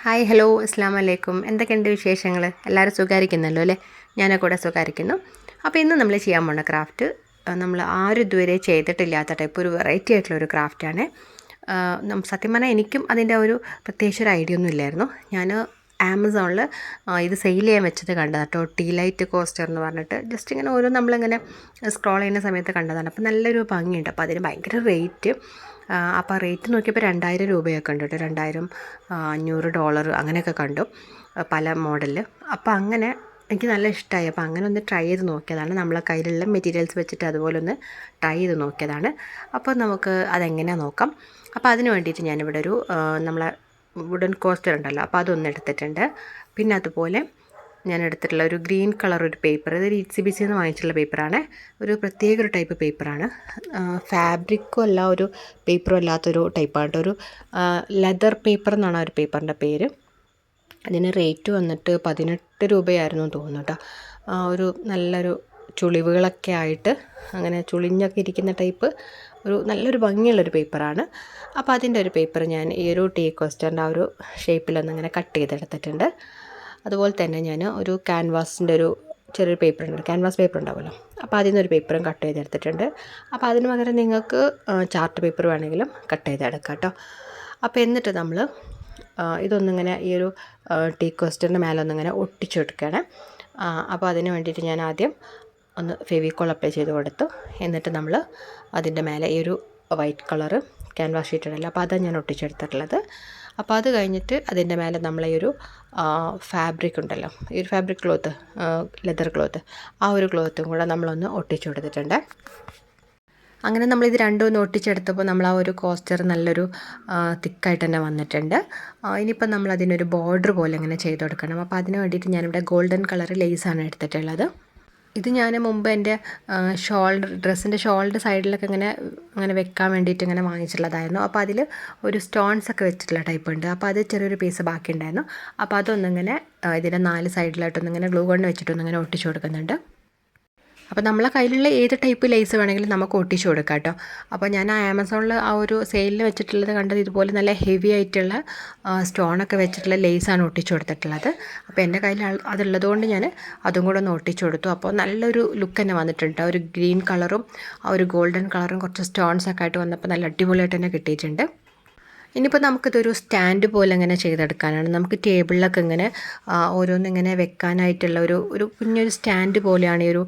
Hi hello അസ്സാം വലൈക്കും. എന്തൊക്കെയുണ്ട് വിശേഷങ്ങൾ? എല്ലാവരും സുഖമായിരിക്കുന്നല്ലോ അല്ലേ? ഞാനൊക്കെ കൂടെ സുഖമായിരിക്കുന്നു. അപ്പോൾ ഇന്ന് നമ്മൾ ചെയ്യാൻ പോകുന്ന ക്രാഫ്റ്റ് നമ്മൾ ആരും ഇതുവരെ ചെയ്തിട്ടില്ലാത്ത ടൈപ്പ് ഒരു വെറൈറ്റി ആയിട്ടുള്ളൊരു ക്രാഫ്റ്റാണ്. സത്യം പറഞ്ഞാൽ എനിക്കും അതിൻ്റെ ഒരു പ്രത്യേകിച്ച് ഒരു ഐഡിയ ഒന്നും ഇല്ലായിരുന്നു. ഞാൻ ആമസോണിൽ ഇത് സെയിൽ ചെയ്യാൻ വെച്ചത് കണ്ടതാണ് കേട്ടോ. ടീ ലൈറ്റ് കോസ്റ്റർ എന്ന് പറഞ്ഞിട്ട് ജസ്റ്റ് ഇങ്ങനെ ഓരോ നമ്മളിങ്ങനെ സ്ക്രോൾ ചെയ്യുന്ന സമയത്ത് കണ്ടതാണ്. അപ്പോൾ നല്ലൊരു ഭംഗിയുണ്ട്. അപ്പോൾ അതിന് ഭയങ്കര റേറ്റ്. അപ്പോൾ റേറ്റ് നോക്കിയപ്പോൾ 2000 രൂപയൊക്കെ ഉണ്ട് കേട്ടോ. 2000 $500 അങ്ങനെയൊക്കെ കണ്ടു പല മോഡലിൽ. അപ്പോൾ അങ്ങനെ എനിക്ക് നല്ല ഇഷ്ടമായി. അപ്പോൾ അങ്ങനെ ഒന്ന് ട്രൈ ചെയ്ത് നോക്കിയതാണ്. നമ്മളെ കയ്യിലുള്ള മെറ്റീരിയൽസ് വെച്ചിട്ട് അതുപോലെ ഒന്ന് ട്രൈ ചെയ്ത് നോക്കിയതാണ്. അപ്പോൾ നമുക്ക് അതെങ്ങനെയാണ് നോക്കാം. അപ്പോൾ അതിന് വേണ്ടിയിട്ട് ഞാനിവിടെ ഒരു നമ്മളെ വുഡൻ കോസ്റ്റർ ഉണ്ടല്ലോ, അപ്പോൾ അതൊന്ന് എടുത്തിട്ടുണ്ട്. പിന്നെ അതുപോലെ ഞാൻ എടുത്തിട്ടുള്ള ഒരു ഗ്രീൻ കളർ ഒരു പേപ്പർ, ഇതൊരു ഇറ്റ്സി എന്ന് വാങ്ങിച്ചിട്ടുള്ള പേപ്പറാണ്. ഒരു പ്രത്യേക ഒരു ടൈപ്പ് പേപ്പറാണ്. ഫാബ്രിക്കും അല്ല, ഒരു പേപ്പറും അല്ലാത്തൊരു ടൈപ്പാണ്. ഒരു ലെതർ പേപ്പർ എന്നാണ് ആ ഒരു പേപ്പറിൻ്റെ പേര്. അതിന് റേറ്റ് വന്നിട്ട് 18 രൂപയായിരുന്നു തോന്നുന്നു കേട്ടോ. ഒരു നല്ലൊരു ചുളിവുകളൊക്കെ ആയിട്ട് അങ്ങനെ ചുളിഞ്ഞൊക്കെ ഇരിക്കുന്ന ടൈപ്പ് ഒരു നല്ലൊരു ഭംഗിയുള്ളൊരു പേപ്പറാണ്. അപ്പോൾ അതിൻ്റെ ഒരു പേപ്പർ ഞാൻ ഈ ഒരു ടീ കോസ്റ്ററിൻ്റെ ആ ഒരു ഷേപ്പിലൊന്ന് ഇങ്ങനെ കട്ട് ചെയ്തെടുത്തിട്ടുണ്ട്. അതുപോലെ തന്നെ ഞാൻ ഒരു ക്യാൻവാസിൻ്റെ ഒരു ചെറിയൊരു പേപ്പർ ഉണ്ട്, ക്യാൻവാസ് പേപ്പർ ഉണ്ടാവുമല്ലോ, അപ്പോൾ അതിൽ നിന്നൊരു പേപ്പറും കട്ട് ചെയ്തെടുത്തിട്ടുണ്ട്. അപ്പോൾ അതിന് പകരം നിങ്ങൾക്ക് ചാർട്ട് പേപ്പർ വേണമെങ്കിലും കട്ട് ചെയ്തെടുക്കാം കേട്ടോ. അപ്പോൾ എന്നിട്ട് നമ്മൾ ഇതൊന്നിങ്ങനെ ഈ ഒരു ടീ കോസ്റ്ററിൻ്റെ മേലെ ഒന്നിങ്ങനെ ഒട്ടിച്ചെടുക്കുകയാണ്. അപ്പോൾ അതിന് വേണ്ടിയിട്ട് ഞാൻ ആദ്യം ഒന്ന് ഫെവിക്കോൾ അപ്ലൈ ചെയ്ത് കൊടുത്തു. എന്നിട്ട് നമ്മൾ അതിൻ്റെ മേലെ ഈ ഒരു വൈറ്റ് കളറ് ക്യാൻവാസ് ഷീറ്റ് ഉണ്ടല്ലോ, അപ്പോൾ അതാണ് ഞാൻ ഒട്ടിച്ചെടുത്തിട്ടുള്ളത്. അപ്പോൾ അത് കഴിഞ്ഞിട്ട് അതിൻ്റെ മേലെ നമ്മളെ ഈ ഒരു ഫാബ്രിക് ഉണ്ടല്ലോ, ഈ ഒരു ഫാബ്രിക് ക്ലോത്ത്, ലെതർ ക്ലോത്ത്, ആ ഒരു ക്ലോത്തും കൂടെ നമ്മളൊന്ന് ഒട്ടിച്ചു കൊടുത്തിട്ടുണ്ട്. അങ്ങനെ നമ്മളിത് രണ്ടും ഒന്ന് ഒട്ടിച്ചെടുത്തപ്പോൾ നമ്മൾ ആ ഒരു കോസ്റ്റർ നല്ലൊരു തിക്കായിട്ട് തന്നെ വന്നിട്ടുണ്ട്. ഇനിയിപ്പോൾ നമ്മൾ അതിനൊരു ബോർഡർ പോലെ ഇങ്ങനെ ചെയ്ത് കൊടുക്കണം. അപ്പോൾ അതിന് വേണ്ടിയിട്ട് ഞാനിവിടെ ഗോൾഡൻ കളർ ലേസാണ് എടുത്തിട്ടുള്ളത്. ഇത് ഞാൻ മുമ്പ് എൻ്റെ ഡ്രസ്സിൻ്റെ ഷോൾഡർ സൈഡിലൊക്കെ അങ്ങനെ വെക്കാൻ വേണ്ടിയിട്ട് ഇങ്ങനെ വാങ്ങിച്ചിട്ടുള്ളതായിരുന്നു. അപ്പോൾ അതിൽ ഒരു സ്റ്റോൺസ് ഒക്കെ വെച്ചിട്ടുള്ള ടൈപ്പ് ഉണ്ട്. അപ്പോൾ അത് ചെറിയൊരു പീസ് ബാക്കി ഉണ്ടായിരുന്നു. അപ്പോൾ അതൊന്നിങ്ങനെ ഇതിൻ്റെ 4 സൈഡിലായിട്ടൊന്നിങ്ങനെ ഗ്ലൂ ഗൺ വെച്ചിട്ടൊന്നിങ്ങനെ ഒട്ടിച്ചു കൊടുക്കുന്നുണ്ട്. അപ്പോൾ നമ്മളെ കയ്യിലുള്ള ഏത് ടൈപ്പ് ലേസ് വേണമെങ്കിലും നമുക്ക് ഒട്ടിച്ചു കൊടുക്കാം കേട്ടോ. അപ്പോൾ ഞാൻ ആമസോണിൽ ആ ഒരു സെയിലിൽ വെച്ചിട്ടുള്ളത് കണ്ടത് ഇതുപോലെ നല്ല ഹെവി ആയിട്ടുള്ള സ്റ്റോണൊക്കെ വെച്ചിട്ടുള്ള ലേസാണ് ഒട്ടിച്ചു കൊടുത്തിട്ടുള്ളത്. അപ്പോൾ എൻ്റെ കയ്യിൽ അതുള്ളത് കൊണ്ട് ഞാൻ അതും കൂടെ ഒന്ന് ഒട്ടിച്ചു കൊടുത്തു. അപ്പോൾ നല്ലൊരു ലുക്ക് തന്നെ വന്നിട്ടുണ്ട്. ഒരു ഗ്രീൻ കളറും ആ ഒരു ഗോൾഡൻ കളറും കുറച്ച് സ്റ്റോൺസൊക്കെ ആയിട്ട് വന്നപ്പോൾ നല്ല അടിപൊളിയായിട്ട് തന്നെ കിട്ടിയിട്ടുണ്ട്. ഇനിയിപ്പോൾ നമുക്കിതൊരു സ്റ്റാൻഡ് പോലെ ഇങ്ങനെ ചെയ്തെടുക്കാനാണ്. നമുക്ക് ടേബിളിലൊക്കെ ഇങ്ങനെ ഓരോന്നിങ്ങനെ വെക്കാനായിട്ടുള്ള ഒരു കുഞ്ഞൊരു സ്റ്റാൻഡ് പോലെയാണ് ഈ ഒരു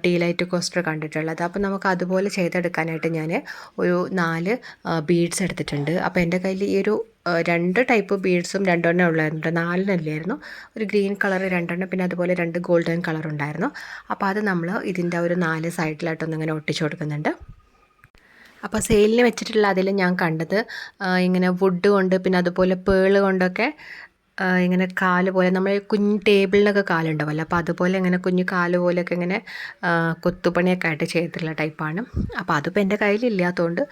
ടീ ലൈറ്റ് കോസ്റ്റർ കണ്ടിട്ടുള്ളത്. അപ്പോൾ നമുക്ക് അതുപോലെ ചെയ്തെടുക്കാനായിട്ട് ഞാൻ ഒരു 4 ബീഡ്സ് എടുത്തിട്ടുണ്ട്. അപ്പോൾ എൻ്റെ കയ്യിൽ ഈ ഒരു 2 ടൈപ്പ് ബീഡ്സും 2 ഉള്ളായിരുന്നു, 4 ഒരു ഗ്രീൻ കളർ 2, പിന്നെ അതുപോലെ 2 ഗോൾഡൻ കളർ ഉണ്ടായിരുന്നു. അപ്പോൾ അത് നമ്മൾ ഇതിൻ്റെ ഒരു 4 സൈഡിലായിട്ടൊന്നിങ്ങനെ ഒട്ടിച്ചു കൊടുക്കുന്നുണ്ട്. അപ്പോൾ സെയിലിന് വെച്ചിട്ടുള്ള അതിൽ ഞാൻ കണ്ടത് ഇങ്ങനെ വുഡ് കൊണ്ട് പിന്നെ അതുപോലെ പേള് കൊണ്ടൊക്കെ ഇങ്ങനെ കാല് പോലെ നമ്മൾ കുഞ്ഞ് ടേബിളിനൊക്കെ കാലുണ്ടാവുമല്ലോ, അപ്പോൾ അതുപോലെ ഇങ്ങനെ കുഞ്ഞു കാല് പോലെയൊക്കെ ഇങ്ങനെ കൊത്തുപണിയൊക്കെ ആയിട്ട് ചെയ്തിട്ടുള്ള ടൈപ്പാണ്. അപ്പോൾ അതിപ്പോൾ എൻ്റെ കയ്യിലില്ലാത്തതുകൊണ്ട്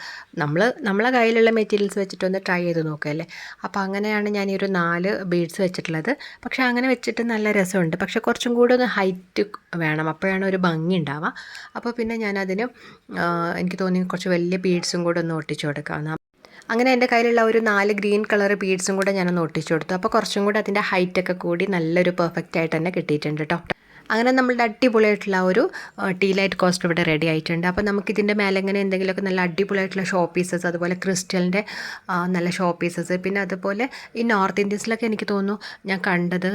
നമ്മളെ കയ്യിലുള്ള മെറ്റീരിയൽസ് വെച്ചിട്ടൊന്ന് ട്രൈ ചെയ്ത് നോക്കുകയല്ലേ. അപ്പോൾ അങ്ങനെയാണ് ഞാൻ ഈ ഒരു 4 ബീഡ്സ് വെച്ചിട്ടുള്ളത്. പക്ഷേ അങ്ങനെ വെച്ചിട്ട് നല്ല രസമുണ്ട്. പക്ഷേ കുറച്ചും കൂടെ ഒന്ന് ഹൈറ്റ് വേണം, അപ്പോഴാണ് ഒരു ഭംഗി ഉണ്ടാവുക. അപ്പോൾ പിന്നെ ഞാനതിന് എനിക്ക് തോന്നി കുറച്ച് വലിയ ബീഡ്സും കൂടെ ഒന്ന് ഒട്ടിച്ചു കൊടുക്കാം. അങ്ങനെ എൻ്റെ കയ്യിലുള്ള ഒരു 4 ഗ്രീൻ കളർ ബീഡ്സും കൂടെ ഞാനൊന്ന് ഒട്ടിച്ചു കൊടുത്തു. അപ്പോൾ കുറച്ചും കൂടെ അതിൻ്റെ ഹൈറ്റൊക്കെ കൂടി നല്ലൊരു പെർഫെക്റ്റ് ആയിട്ട് തന്നെ കിട്ടിയിട്ടുണ്ട് കേട്ടോ. അങ്ങനെ നമ്മളുടെ അടിപൊളിയായിട്ടുള്ള ഒരു ടീ ലൈറ്റ് കോസ്റ്റർ ഇവിടെ റെഡി ആയിട്ടുണ്ട്. അപ്പോൾ നമുക്കിതിൻ്റെ മേലെ ഇങ്ങനെ എന്തെങ്കിലുമൊക്കെ നല്ല അടിപൊളിയായിട്ടുള്ള ഷോ പീസസ്, അതുപോലെ ക്രിസ്റ്റലിൻ്റെ നല്ല ഷോ പീസസ്, പിന്നെ അതുപോലെ ഈ നോർത്ത് ഇന്ത്യൻസിലൊക്കെ എനിക്ക് തോന്നുന്നു ഞാൻ കണ്ടത്,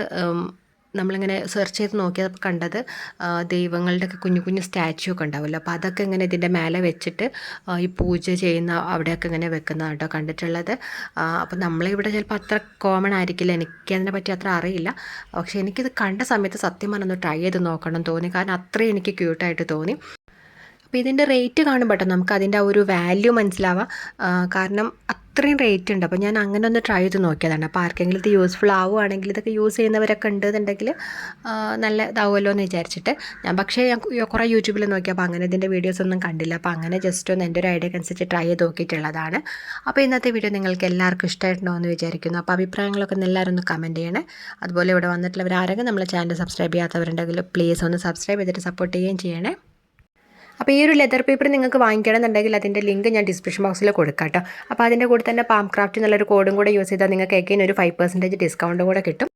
നമ്മളിങ്ങനെ സെർച്ച് ചെയ്ത് നോക്കിയപ്പോൾ കണ്ടത് ദൈവങ്ങളുടെയൊക്കെ കുഞ്ഞു കുഞ്ഞു സ്റ്റാച്ചു ഒക്കെ ഉണ്ടാവുമല്ലോ, അപ്പോൾ അതൊക്കെ ഇങ്ങനെ ഇതിൻ്റെ മേലെ വെച്ചിട്ട് ഈ പൂജ ചെയ്യുന്ന അവിടെയൊക്കെ ഇങ്ങനെ വെക്കുന്നതാണ് കേട്ടോ കണ്ടിട്ടുള്ളത്. അപ്പോൾ നമ്മളിവിടെ ചിലപ്പോൾ അത്ര കോമൺ ആയിരിക്കില്ല, എനിക്കതിനെ പറ്റി അത്ര അറിയില്ല. പക്ഷേ എനിക്കിത് കണ്ട സമയത്ത് സത്യം പറഞ്ഞൊന്ന് ട്രൈ ചെയ്ത് നോക്കണം തോന്നി, കാരണം അത്രയും എനിക്ക് ക്യൂട്ടായിട്ട് തോന്നി. അപ്പോൾ ഇതിൻ്റെ റേറ്റ് കാണുമ്പോൾ നമുക്ക് അതിൻ്റെ ഒരു വാല്യൂ മനസ്സിലാവാം, കാരണം അത്രയും റേറ്റ് ഉണ്ട്. അപ്പോൾ ഞാൻ അങ്ങനെ ഒന്ന് ട്രൈ ചെയ്ത് നോക്കിയതാണ്. അപ്പോൾ ആർക്കെങ്കിലും ഇത് യൂസ്ഫുൾ ആവുകയാണെങ്കിൽ, ഇതൊക്കെ യൂസ് ചെയ്യുന്നവരൊക്കെ ഉണ്ടെന്നുണ്ടെങ്കിൽ നല്ല ഇതാവുമല്ലോ എന്ന് വിചാരിച്ചിട്ട് പക്ഷേ ഞാൻ കുറേ യൂട്യൂബിൽ നോക്കിയപ്പോൾ അങ്ങനെ ഇതിൻ്റെ വീഡിയോസ് ഒന്നും കണ്ടില്ല. അപ്പോൾ അങ്ങനെ ജസ്റ്റ് ഒന്ന് എൻ്റെ ഒരു ഐഡിയക്ക് അനുസരിച്ച് ട്രൈ ചെയ്ത് നോക്കിയിട്ടുള്ളതാണ്. അപ്പോൾ ഇന്നത്തെ വീഡിയോ നിങ്ങൾക്ക് എല്ലാവർക്കും ഇഷ്ടമായിട്ടുണ്ടോ എന്ന് വിചാരിക്കുന്നു. അപ്പോൾ അഭിപ്രായങ്ങളൊക്കെ എല്ലാവരും ഒന്ന് കമൻറ്റ് ചെയ്യണേ. അതുപോലെ ഇവിടെ വന്നിട്ടുള്ളവർ ആരെങ്കിലും നമ്മളെ ചാനൽ സബ്സ്ക്രൈബ് ചെയ്യാത്തവരുണ്ടെങ്കിൽ പ്ലീസ് ഒന്ന് സബ്സ്ക്രൈബ് ചെയ്തിട്ട് സപ്പോർട്ട് ചെയ്യുകയും ചെയ്യണേ. അപ്പോൾ ഈ ഒരു ലെതർ പേപ്പർ നിങ്ങൾക്ക് വാങ്ങിക്കണമെന്നുണ്ടെങ്കിൽ അതിൻ്റെ ലിങ്ക് ഞാൻ ഡിസ്ക്രിപ്ഷൻ ബോക്സിൽ കൊടുക്കാം കേട്ടോ. അപ്പോൾ അതിൻ്റെ കൂടെ തന്നെ പാം ക്രാഫ്റ്റ് എന്നുള്ളൊരു കോഡും കൂടെ യൂസ് ചെയ്താൽ നിങ്ങൾക്ക് എഗെയിൻ ഒരു 5% ഡിസ്കൗണ്ടും കൂടെ കിട്ടും.